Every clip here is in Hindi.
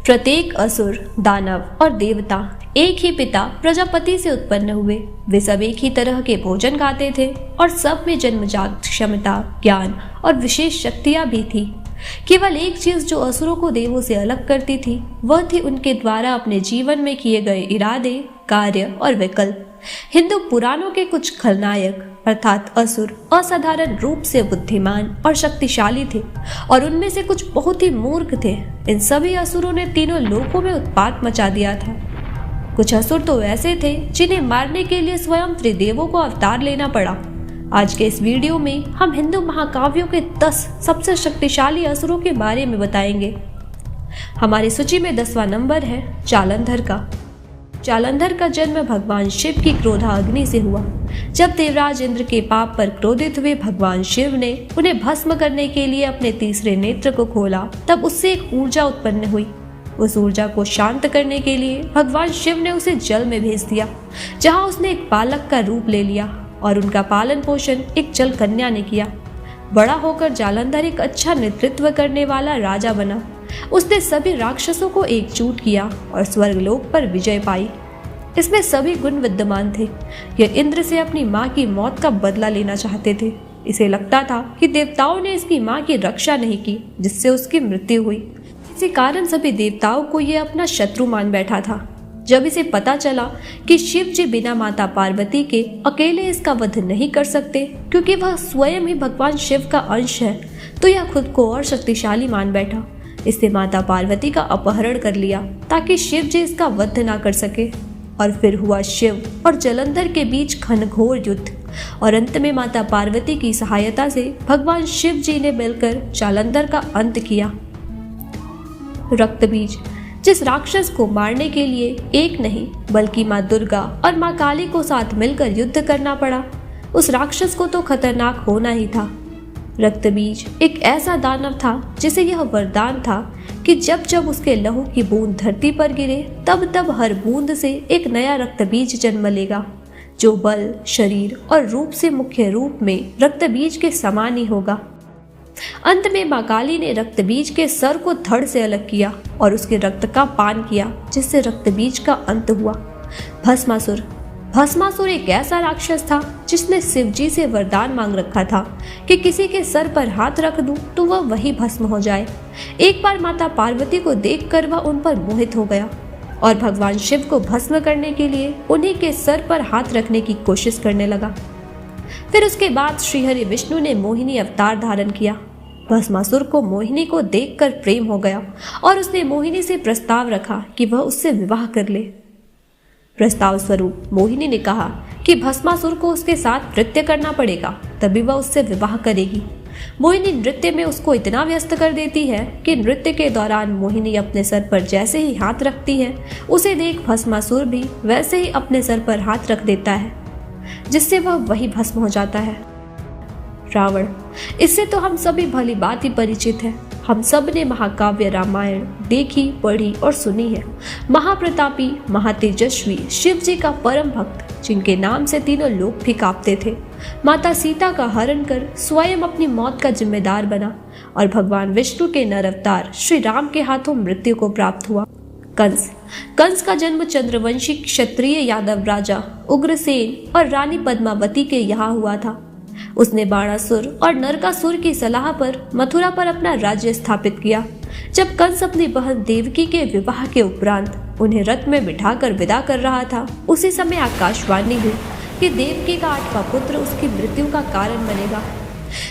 प्रत्येक असुर, दानव और देवता एक ही पिता प्रजापति से उत्पन्न हुए। वे सब एक ही तरह के भोजन खाते थे और सब में जन्मजात क्षमता, ज्ञान और विशेष शक्तियां भी थी। केवल एक चीज जो असुरों को देवों से अलग करती थी वह थी उनके द्वारा अपने जीवन में किए गए इरादे, कार्य और विकल्प। हिंदू पुराणों के कुछ खलनायक अर्थात असुर असाधारण रूप से बुद्धिमान और शक्तिशाली थे और उनमें से कुछ बहुत ही मूर्ख थे। इन सभी असुरों ने तीनों लोकों में उत्पात मचा दिया था। कुछ असुर तो ऐसे थे जिन्हें मारने के लिए स्वयं त्रिदेवों को अवतार लेना पड़ा। आज के इस वीडियो में हम हिंदू महाकाव्यों के 10 सबसे शक्तिशाली असुरों के बारे में बताएंगे। हमारी सूची में 10वां नंबर है जालंधर का। जालंधर का जन्म भगवान शिव की क्रोधाग्नि से हुआ। जब देवराज इंद्र के पाप पर क्रोधित हुए भगवान शिव ने उन्हें भस्म करने के लिए अपने तीसरे नेत्र को खोला, तब उससे एक ऊर्जा उत्पन्न हुई। उस ऊर्जा को शांत करने के लिए भगवान शिव ने उसे जल में भेज दिया, जहां उसने एक बालक का रूप ले लिया और उनका पालन पोषण एक जल कन्या ने किया। बड़ा होकर जालंधर एक अच्छा नेतृत्व करने वाला राजा बना। उसने सभी राक्षसों को एकजुट किया और स्वर्गलोक पर विजय पाई। इसमें सभी गुण विद्यमान थे। यह इंद्र से अपनी मां की मौत का बदला लेना चाहते थे। इसे लगता था कि देवताओं ने इसकी मां की रक्षा नहीं की, जिससे उसकी मृत्यु हुई। इसी कारण सभी देवताओं को यह अपना शत्रु मान बैठा था। जब इसे पता चला कि शिव जी बिना माता पार्वती के अकेले इसका वध नहीं कर सकते, क्योंकि वह स्वयं ही भगवान शिव का अंश है, तो यह खुद को और शक्तिशाली मान बैठा। इसने माता पार्वती का अपहरण कर लिया ताकि शिव जी इसका वध ना कर सके। और फिर हुआ शिव और जलंधर के बीच घनघोर युद्ध और अंत में माता पार्वती की सहायता से भगवान शिव जी ने मिलकर जालंधर का अंत किया। रक्तबीज। जिस राक्षस को मारने के लिए एक नहीं बल्कि माँ दुर्गा और माँ काली को साथ मिलकर युद्ध करना पड़ा, उस राक्षस को तो खतरनाक होना ही था। रक्तबीज एक ऐसा दानव था जिसे यह वरदान था कि जब जब उसके लहू की बूंद धरती पर गिरे तब तब हर बूंद से एक नया रक्तबीज जन्म लेगा, जो बल, शरीर और रूप से मुख्य रूप में रक्तबीज के समान ही होगा। अंत में माँ काली ने रक्तबीज के सर को धड़ से अलग किया और उसके रक्त का पान किया, जिससे रक्तबीज का अंत हुआ। भस्मासुर। भस्मासुर एक ऐसा राक्षस था जिसने शिवजी से वरदान मांग रखा था कि किसी के सर पर हाथ रख दूं तो वह वही भस्म हो जाए। एक बार माता पार्वती को देखकर वह उन पर मोहित हो गया और भगवान शिव को भस्म करने के लिए उन्हीं के सर पर हाथ रखने की कोशिश करने लगा। फिर उसके बाद श्रीहरि विष्णु ने मोहिनी अवतार धारण किया। भस्मासुर को मोहिनी को देखकर प्रेम हो गया और उसने मोहिनी से प्रस्ताव रखा कि वह उससे विवाह कर ले। प्रस्ताव स्वरूप मोहिनी ने कहा कि भस्मासुर को उसके साथ नृत्य करना पड़ेगा, तभी वह उससे विवाह करेगी। मोहिनी नृत्य में उसको इतना व्यस्त कर देती है कि नृत्य के दौरान मोहिनी अपने सर पर जैसे ही हाथ रखती है, उसे देख भस्मासुर भी वैसे ही अपने सर पर हाथ रख देता है, जिससे वह वही भस्म हो जाता है। रावण। इससे तो हम सभी भली बात ही परिचित है। हम सब ने महाकाव्य रामायण देखी, पढ़ी और सुनी है। महाप्रतापी, महातेजस्वी शिव जी का परम भक्त, जिनके नाम से तीनों लोग भी कांपते थे, माता सीता का हरण कर स्वयं अपनी मौत का जिम्मेदार बना और भगवान विष्णु के नर अवतार श्री राम के हाथों मृत्यु को प्राप्त हुआ। कंस। कंस का जन्म चंद्रवंशी क्षत्रिय यादव राजा उग्रसेन और रानी पद्मावती के यहाँ हुआ था। उसने बाणासुर और नरकासुर की सलाह पर मथुरा पर अपना राज्य स्थापित किया। जब कंस अपनी बहन देवकी के विवाह के उपरांत उन्हें रथ में बिठाकर विदा कर रहा था, उसी समय आकाशवाणी हुई कि देवकी का 8वां पुत्र उसकी मृत्यु का कारण बनेगा।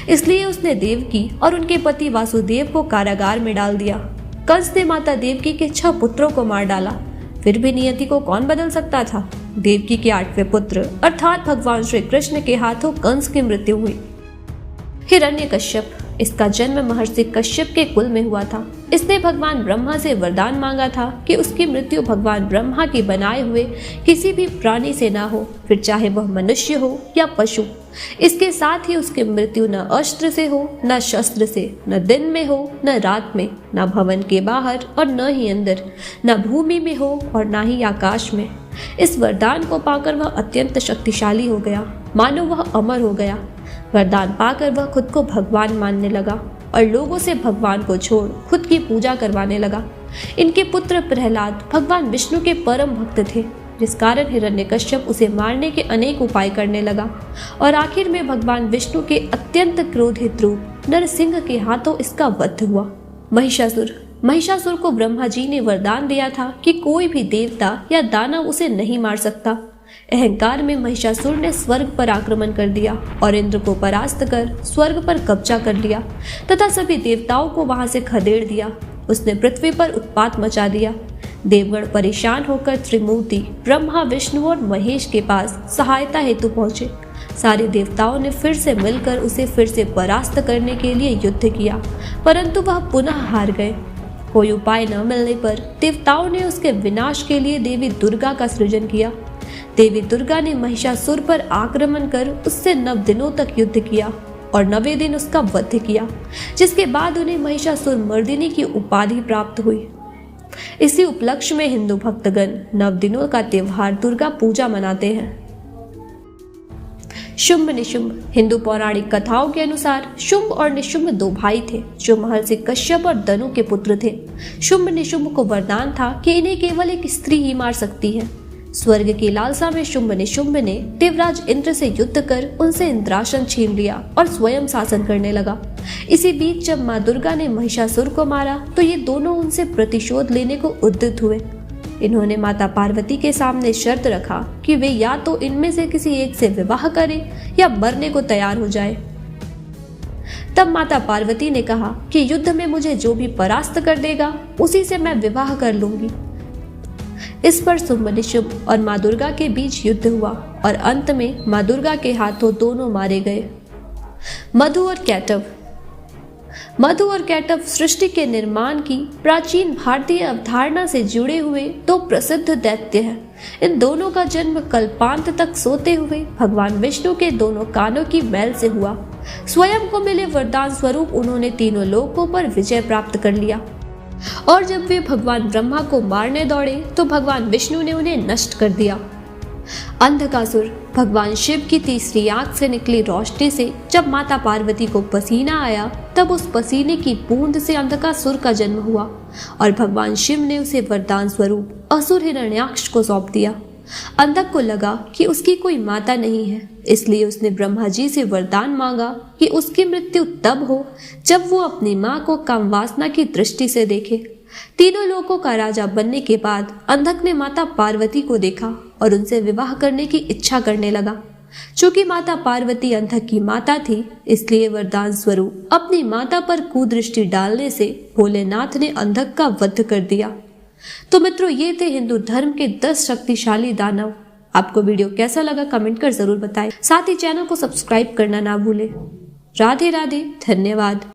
इसलिए उसने देवकी और उनके पति वासुदेव को कारागार में डाल दिया। कंस ने माता देवकी के 6 पुत्रों को मार डाला। फिर भी नियति को कौन बदल सकता था। देवकी के 8वें पुत्र अर्थात भगवान श्री कृष्ण के हाथों कंस की मृत्यु हुई। हिरण्यकश्यप। इसका जन्म महर्षि कश्यप के कुल में हुआ था। इसने भगवान ब्रह्मा से वरदान मांगा था कि उसकी मृत्यु भगवान ब्रह्मा के बनाए हुए किसी भी प्राणी से ना हो, फिर चाहे वह मनुष्य हो या पशु। इसके साथ ही उसकी मृत्यु न अस्त्र से हो, न शस्त्र से, न दिन में हो न रात में, न भवन के बाहर और न ही अंदर, न भूमि में हो और न ही आकाश में। इस वरदान को पाकर वह अत्यंत शक्तिशाली हो गया, मानो वह अमर हो गया। वरदान पाकर वह खुद को भगवान मानने लगा और लोगों से भगवान को छोड़ खुद की पूजा करवाने लगा। इनके पुत्र प्रहलाद भगवान विष्णु के परम भक्त थे, जिस कारण हिरण्यकश्यप उसे मारने के अनेक उपाय करने लगा और आखिर में भगवान विष्णु के अत्यंत क्रोधित रूप नरसिंह के हाथों इसका वध हुआ। महिषासुर को ब्रह्मा जी ने वरदान दिया था कि कोई भी देवता या दानव उसे नहीं मार सकता। अहंकार में महिषासुर ने स्वर्ग पर आक्रमण कर दिया और इंद्र को परास्त कर स्वर्ग पर कब्जा कर लिया तथा सभी देवताओं को वहां से खदेड़ दिया। उसने पृथ्वी पर उत्पात मचा दिया। देवगण परेशान होकर त्रिमूर्ति ब्रह्मा, विष्णु और महेश के पास सहायता हेतु पहुंचे। सारे देवताओं ने फिर से मिलकर उसे फिर से परास्त करने के लिए युद्ध किया, परंतु वह पुनः हार गए। कोई उपाय न मिलने पर देवताओं ने उसके विनाश के लिए देवी दुर्गा का सृजन किया। देवी दुर्गा ने महिषासुर पर आक्रमण कर उससे 9 दिनों तक युद्ध किया और 9वें दिन उसका वध किया, जिसके बाद उन्हें महिषासुर मर्दिनी की उपाधि प्राप्त हुई। इसी उपलक्ष्य में हिंदू भक्तगण 9 दिनों का त्योहार दुर्गा पूजा मनाते हैं। शुंभ निशुंभ। हिंदू पौराणिक कथाओं के अनुसार शुंभ और निशुंभ 2 भाई थे जो महर्षि कश्यप और दनु के पुत्र थे। शुंभ निशुंभ को वरदान था कि इन्हें केवल एक स्त्री ही मार सकती है। स्वर्ग की लालसा में शुंभ निशुंभ ने देवराज इंद्र से युद्ध कर उनसे इंद्रासन छीन लिया और स्वयं शासन करने लगा। इसी बीच जब माँ दुर्गा ने महिषासुर को मारा तो ये दोनों उनसे प्रतिशोध लेने को उद्यत हुए। इन्होंने माता पार्वती के सामने शर्त रखा कि वे या तो इनमें से किसी एक से विवाह करें या मरने को तैयार हो जाए। तब माता पार्वती ने कहा कि युद्ध में मुझे जो भी परास्त कर देगा उसी से मैं विवाह कर लूंगी। इस पर शुंभ निशुंभ और माँ दुर्गा के बीच युद्ध हुआ और अंत में माँ दुर्गा के हाथों दोनों मारे गए। मधु और कैटव। मधु और कैटव सृष्टि के निर्माण की प्राचीन भारतीय अवधारणा से जुड़े हुए 2 प्रसिद्ध दैत्य हैं। इन दोनों का जन्म कल्पांत तक सोते हुए भगवान विष्णु के दोनों कानों की मैल से हुआ। स्वयं को मिले वरदान स्वरूप उन्होंने तीनों लोकों पर विजय प्राप्त कर लिया और जब वे भगवान ब्रह्मा को मारने दौड़े तो भगवान विष्णु ने उन्हें नष्ट कर दिया। अंधकासुर। भगवान शिव की तीसरी आंख से निकली रोशनी से जब माता पार्वती को पसीना आया तब उस पसीने की बूंद से अंधकासुर का जन्म हुआ और भगवान शिव ने उसे वरदान स्वरूप असुर हिरण्याक्ष को सौंप दिया। अंधक को लगा कि उसकी कोई माता नहीं है, इसलिए उसने ब्रह्मा जी से वरदान मांगा कि उसकी मृत्यु तब हो जब वो अपनी माँ को कामवासना की दृष्टि से देखे। तीनों लोकों का राजा बनने के बाद अंधक ने माता पार्वती को देखा और उनसे विवाह करने की इच्छा करने लगा। चूंकि माता पार्वती अंधक की माता थी, इसलिए वरदान स्वरूप अपनी माता पर कुदृष्टि डालने से भोलेनाथ ने अंधक का वध कर दिया। तो मित्रों, ये थे हिंदू धर्म के 10 शक्तिशाली दानव। आपको वीडियो कैसा लगा कमेंट कर जरूर बताएं। साथ ही चैनल को सब्सक्राइब करना ना भूलें। राधे राधे, धन्यवाद।